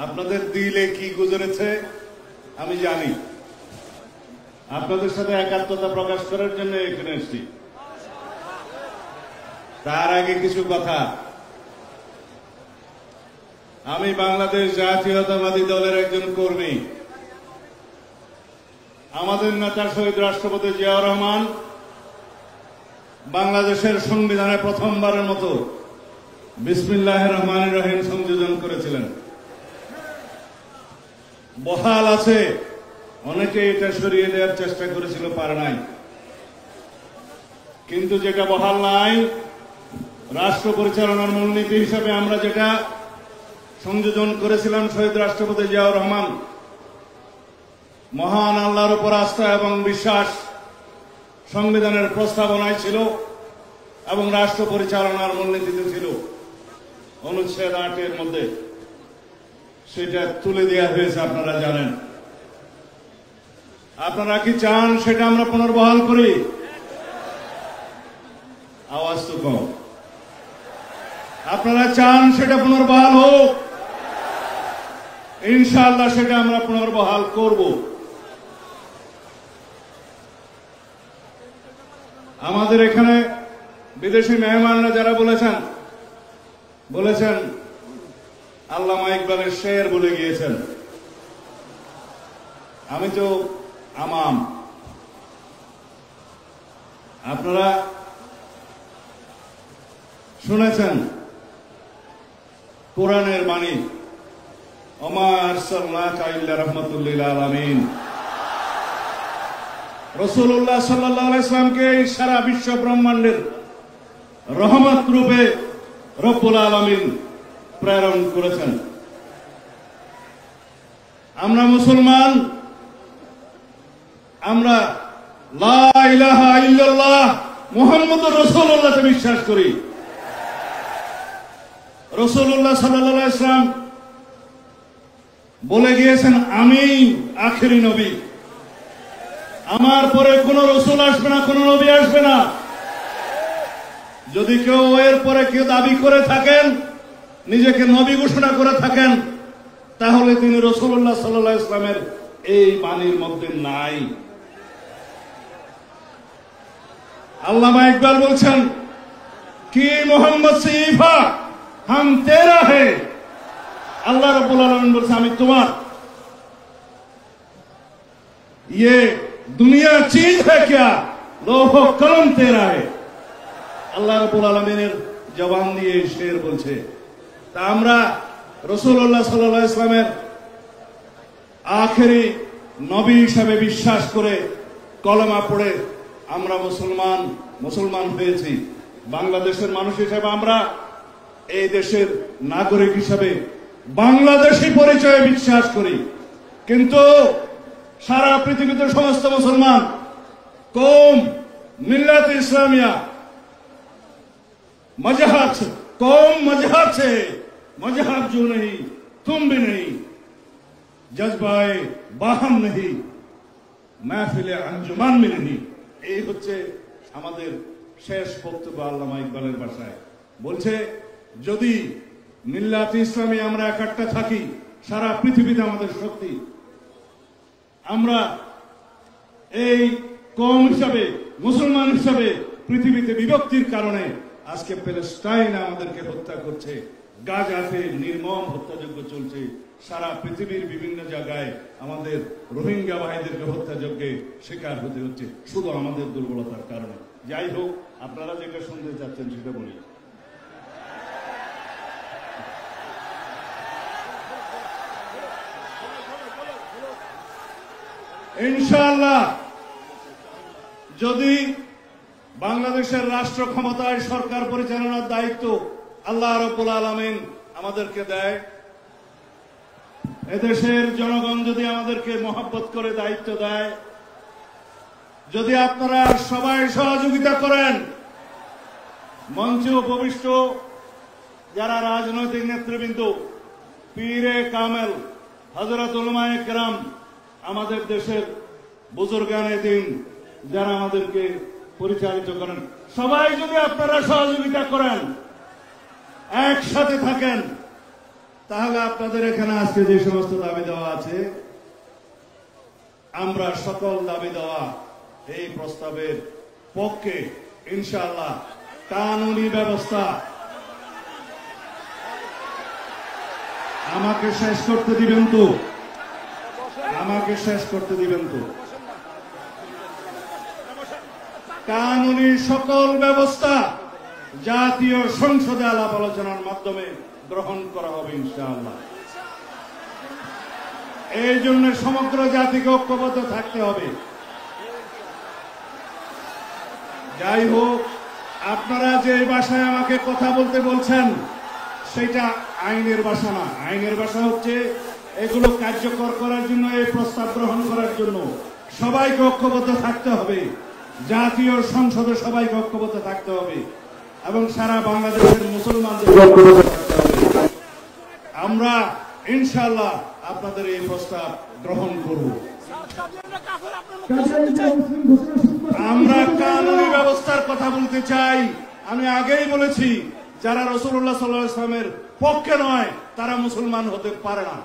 আপনাদের দিলে কি গুজরেছে আমি জানি। আপনাদের সাথে একাত্মতা প্রকাশ করার জন্য এখানে এসেছি। তার আগে কিছু কথা। আমি বাংলাদেশ জাতীয়তাবাদী দলের একজন কর্মী। আমাদের নেতা শহীদ রাষ্ট্রপতি জিয়াউর রহমান বাংলাদেশের সংবিধানে প্রথমবারের মতো বিসমিল্লাহির রহমানির রহিম সংযোজন করেছিলেন। বহাল আছে, অনেকে এটা সরিয়ে দেওয়ার চেষ্টা করেছিল, পারে নাই। কিন্তু যেটা বহাল নাই, রাষ্ট্র পরিচালনার মূলনীতি হিসাবে আমরা যেটা সংযোজন করেছিলাম, শহীদ রাষ্ট্রপতি জিয়াউর রহমান মহান আল্লাহর উপর আস্থা এবং বিশ্বাস সংবিধানের প্রস্তাবনায় ছিল এবং রাষ্ট্র পরিচালনার মূলনীতিতে ছিল। অনুচ্ছেদ 8-এর মধ্যে সেটা তুলে দেওয়া হয়েছে, আপনারা জানেন। আপনারা কি চান সেটা আমরা পুনর্বহাল করি? আওয়াজ তো কম। আপনারা চান সেটা পুনর্বহাল হোক? ইনশাআল্লাহ সেটা আমরা পুনর্বহাল করব। আমাদের এখানে বিদেশি মেহমানরা যারা বলেছেন আল্লামা ইকবালের শের বলে গিয়েছেন। আমি তো আমাম, আপনারা শুনেছেন কোরআনের বাণী, ওমা আরসালনাকা ইল্লা রাহমাতুল লিল আলামিন। রাসূলুল্লাহ সাল্লাল্লাহু আলাইহি ওয়াসাল্লামকে সারা বিশ্ব ব্রহ্মাণ্ডের রহমত রূপে রব্বুল আলামিন প্রেরণ করেছেন। আমরা মুসলমান, আমরা লা ইলাহা ইল্লাল্লাহ মুহাম্মদুর রাসূলুল্লাহকে বিশ্বাস করি। রাসূলুল্লাহ সাল্লাল্লাহু আলাইহি ওয়াসাল্লাম বলে গিয়েছেন, আমি আখেরি নবী, আমার পরে কোন রসুল আসবে না, কোন নবী আসবে না। যদি কেউ এর পরে কেউ দাবি করে থাকেন, নিজেকে নবী ঘোষণা করে থাকেন, তাহলে তিনি রাসূলুল্লাহ সাল্লাল্লাহু আলাইহি ওয়াসাল্লামের এই বাণীর মধ্যে নাই। আল্লামা ইকবাল বলছেন, কি মোহাম্মদ সিফা হাম তেরা হে। আল্লাহ রাব্বুল আলামিন বলছে, আমি তোমার। ये दुनिया चीज है क्या, लोहो कलम तेरा है। আল্লাহ রাব্বুল আলামিনের জবান দিয়ে শের বলছে। তা আমরা রাসূলুল্লাহ সাল্লাল্লাহু আলাইহি ওয়াসাল্লামের আখেরি নবী হিসাবে বিশ্বাস করে কলেমা পড়ে আমরা মুসলমান হয়েছি। বাংলাদেশের মানুষ হিসেবে আমরা এই দেশের নাগরিক হিসাবে বাংলাদেশী পরিচয়ে বিশ্বাস করি। কিন্তু সারা পৃথিবীতে সমস্ত মুসলমান কৌম मिल्लत इस्लामिया मजहब कौम मजहब से मजहब जो नहीं तुम भी नहीं, जज्बाए बाहम नहीं, महफिल अंजुमान में नहीं। এই হচ্ছে আমাদের শেষ বক্তব্য আল্লামা ইকবালের ভাষায়। বলছে, যদি মিল্লাত ইসলামী আমরা একটা থাকি, সারা পৃথিবীতে আমাদের শক্তি। আমরা এই কওম হিসাবে, মুসলমান হিসাবে পৃথিবীতে বিভক্তির কারণে আজকে প্যালেস্টাইন আমাদেরকে হত্যা করছে, গাজাতে নির্মম হত্যাযজ্ঞ চলছে, সারা পৃথিবীর বিভিন্ন জায়গায় আমাদের রোহিঙ্গা ভাইদেরকে হত্যাযজ্ঞে শিকার হতে হচ্ছে, শুধু আমাদের দুর্বলতার কারণে। যাই হোক, আপনারা যেটা শুনতে চাচ্ছেন সেটা বলি। ইনশাআল্লাহ যদি বাংলাদেশের রাষ্ট্র ক্ষমতায় সরকার পরিচালনার দায়িত্ব আল্লাহ রাব্বুল আলামিন আমাদেরকে দেয়, এদেশের জনগণ যদি আমাদেরকে মহব্বত করে দায়িত্ব দেয়, যদি আপনারা সবাই সহযোগিতা করেন, মঞ্চে উপবিষ্ট যারা রাজনৈতিক নেতৃবৃন্দ, পীরে কামেল, হযরত উলামায়ে কেরাম, আমাদের দেশের বুজুর্গানে দিন যারা আমাদেরকে পরিচালিত করেন, সবাই যদি আপনারা সহযোগিতা করেন, একসাথে থাকেন, তাহলে আপনাদের এখানে আজকে যে সমস্ত দাবি দেওয়া আছে, আমরা সকল দাবি দেওয়া এই প্রস্তাবের পক্ষে ইনশাআল্লাহ। কানুনি ব্যবস্থা আমাকে শেষ করতে দিবেন তো, আমাকে শেষ করতে দিবেন তো। কানুনি সকল ব্যবস্থা জাতীয় সংসদে আলাপ আলোচনার মাধ্যমে গ্রহণ করা হবে ইনশাআল্লাহ। এই জন্য সমগ্র জাতিকে ঐক্যবদ্ধ থাকতে হবে। যাই হোক, আপনারা যে ভাষায় আমাকে কথা বলতে বলছেন সেটা আইনের ভাষা না। আইনের ভাষা হচ্ছে এগুলো কার্যকর করার জন্য, এই প্রস্তাব গ্রহণ করার জন্য সবাইকে ঐক্যবদ্ধ থাকতে হবে। জাতীয় সংসদে সবাইকে ঐক্যবদ্ধ থাকতে হবে এবং সারা বাংলাদেশের মুসলমানদের ঐক্যবদ্ধ থাকতে হবে। আমরা ইনশাআল্লাহ আপনাদের এই প্রস্তাব গ্রহণ করব। আমরা কানুনি ব্যবস্থার কথা বলতে চাই। আমি আগেই বলেছি, যারা রাসূলুল্লাহ সাল্লাল্লাহু আলাইহি ওয়াসাল্লামের পক্ষে নয় তারা মুসলমান হতে পারে না।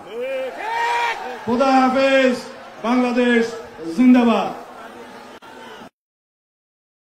খোদা হাফেজ। বাংলাদেশ জিন্দাবাদ।